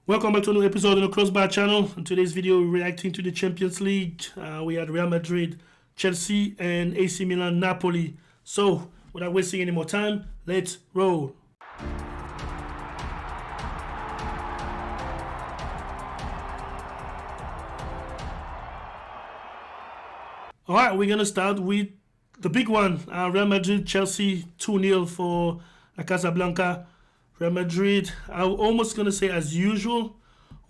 Welcome back to another episode on the Crossbar channel. In today's video, we're reacting to the Champions League. We had Real Madrid, Chelsea, and AC Milan, Napoli. So, without wasting any more time, let's roll. Alright, we're going to start with the big one. Real Madrid, Chelsea, 2-0 for La Casablanca. Real Madrid, I'm almost going to say as usual,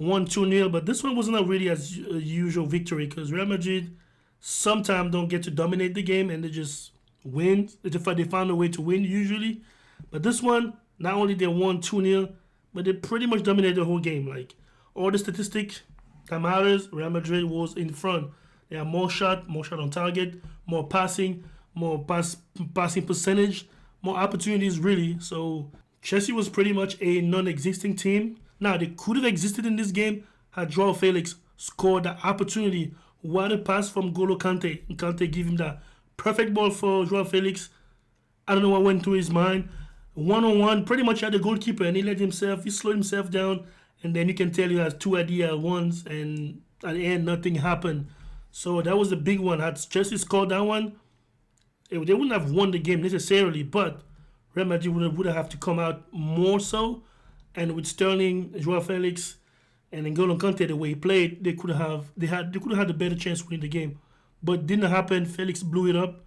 1-2-0, but this one wasn't a really as usual victory because Real Madrid sometimes don't get to dominate the game and they just win. They found a way to win usually. But this one, not only they won 2-0, but they pretty much dominated the whole game. Like, all the statistics that matters, Real Madrid was in front. They had more shot on target, more passing, more passing percentage, more opportunities really. So Chelsea was pretty much a non-existing team. Now, they could have existed in this game had Joao Felix scored the opportunity. What a pass from Golo Kante. Kante gave him that perfect ball for Joao Felix. I don't know what went through his mind. One-on-one, pretty much had the goalkeeper, and he slowed himself down, and then you can tell he has two ideas at once, and at the end, nothing happened. So that was the big one. Had Chelsea scored that one, they wouldn't have won the game necessarily, but Real Madrid would have to come out more so, and with Sterling, Joao Felix, and N'Golo Kante the way he played, they could have had a better chance winning the game, but didn't happen. Felix blew it up,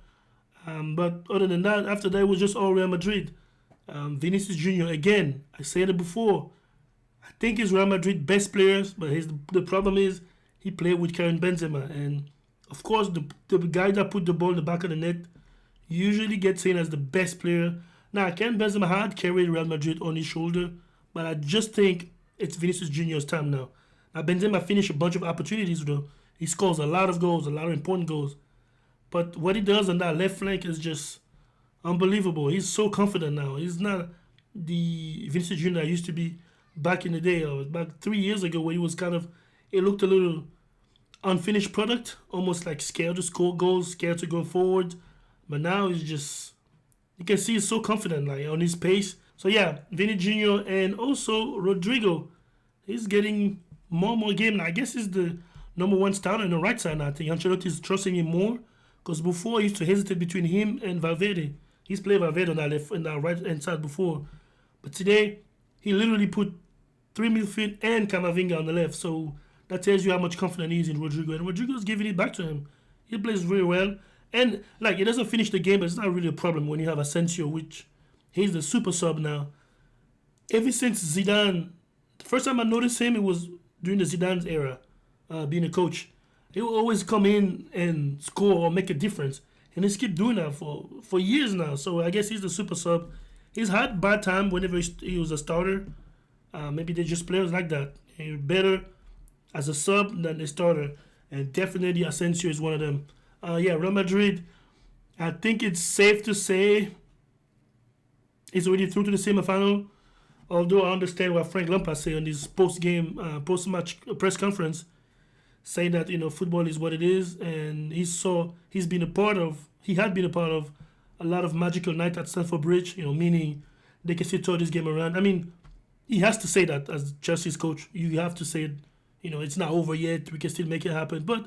but other than that, after that it was just all Real Madrid. Vinicius Jr. again, I said it before, I think he's Real Madrid best players, but the problem is he played with Karim Benzema, and of course the guy that put the ball in the back of the net usually gets seen as the best player. Now, Karim Benzema had carried Real Madrid on his shoulder, but I just think it's Vinicius Jr.'s time now. Now, Benzema finished a bunch of opportunities, though. He scores a lot of goals, a lot of important goals. But what he does on that left flank is just unbelievable. He's so confident now. He's not the Vinicius Jr. that used to be back in the day, or back 3 years ago, where it looked a little unfinished product, almost like scared to score goals, scared to go forward. But now he's just, you can see he's so confident, like on his pace. So yeah, Vini Jr. and also Rodrigo, he's getting more and more game. Now, I guess he's the number one starter on the right side now. I think Ancelotti is trusting him more, because before he used to hesitate between him and Valverde. He's played Valverde on that right hand side before, but today he literally put three midfield and Camavinga on the left. So that tells you how much confidence he is in Rodrigo, and Rodrigo's giving it back to him. He plays very well. And, like, it doesn't finish the game, but it's not really a problem when you have Asensio, which he's the super sub now. Ever since Zidane, the first time I noticed him, it was during the Zidane's era, being a coach. He will always come in and score or make a difference. And he's keep doing that for years now. So I guess he's the super sub. He's had bad time whenever he was a starter. Maybe they're just players like that. They're better as a sub than a starter. And definitely Asensio is one of them. Real Madrid, I think it's safe to say it's already through to the semifinal. Although I understand what Frank Lampard said on his post-match press conference, saying that football is what it is, and he had been a part of a lot of magical night at Stamford Bridge. Meaning they can still turn this game around. I mean, he has to say that as Chelsea's coach. You have to say it. It's not over yet. We can still make it happen, but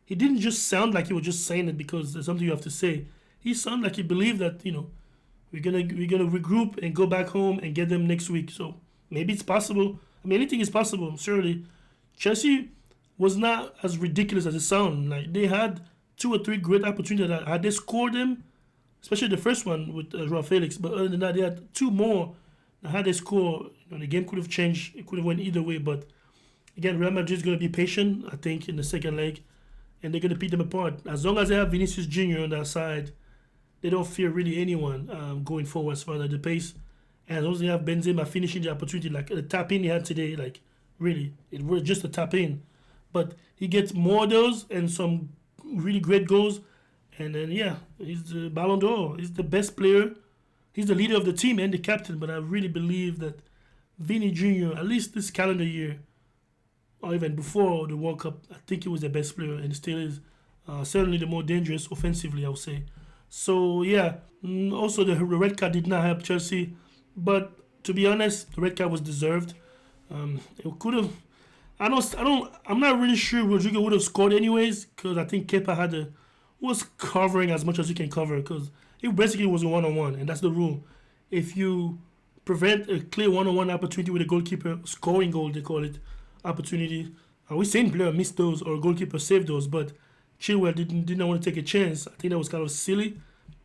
he didn't just sound like he was just saying it because there's something you have to say. He sounded like he believed that, we're gonna regroup and go back home and get them next week. So maybe it's possible. I mean, anything is possible, surely. Chelsea was not as ridiculous as it sounded. Like, they had 2 or 3 great opportunities. Had they scored them, especially the first one with Joao Felix, but other than that, they had 2 more. Had they scored, the game could have changed. It could have went either way. But again, Real Madrid is going to be patient, I think, in the second leg. And they're going to beat them apart. As long as they have Vinicius Jr. on that side, they don't fear really anyone going forward as far as the pace. And as long as they have Benzema finishing the opportunity, like the tap-in he had today, like, really, it was just a tap-in. But he gets more of those and some really great goals. And then, he's the Ballon d'Or. He's the best player. He's the leader of the team and the captain. But I really believe that Vini Jr., at least this calendar year, or even before the World Cup, I think he was the best player and still is. Certainly the more dangerous offensively, I would say. So, also the red card did not help Chelsea. But to be honest, the red card was deserved. It could have. I'm not really sure Rodrigo would have scored anyways because I think Kepa was covering as much as you can cover because it basically was a one-on-one, and that's the rule. If you prevent a clear one-on-one opportunity with a goalkeeper scoring goal, they call it opportunity. We seen player miss those or goalkeeper save those, but Chilwell didn't want to take a chance. I think that was kind of silly.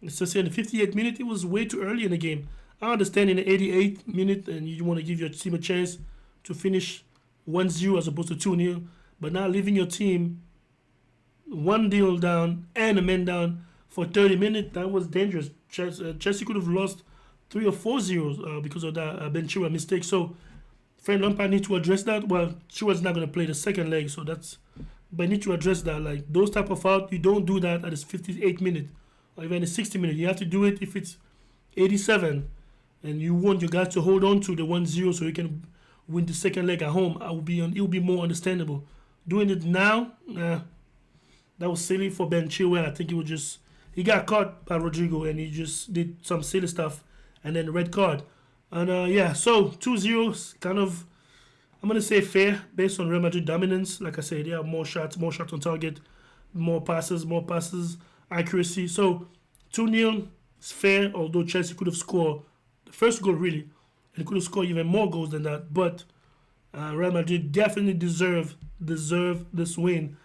Especially in the 58th minute, it was way too early in the game. I understand in the 88th minute and you want to give your team a chance to finish 1-0 as opposed to 2-0, but now leaving your team 1-0 down and a man down for 30 minutes, that was dangerous. Chelsea could have lost 3 or 4-0 because of that Ben Chilwell mistake. So Frank Lampard needs to address that. Well, Chilwell's not going to play the second leg, so but need to address that. Like those type of fouls, you don't do that at the 58th minute or even the 60th minute. You have to do it if it's 87 and you want your guys to hold on to the 1-0 so you can win the second leg at home. It will be more understandable. Doing it now, that was silly for Ben Chilwell. I think he got caught by Rodrigo and he just did some silly stuff and then red card. And so 2-0 kind of, I'm going to say fair based on Real Madrid dominance. Like I said, they have more shots on target, more passes, accuracy. So 2-0 is fair, although Chelsea could have scored the first goal really, and could have scored even more goals than that. But Real Madrid definitely deserve this win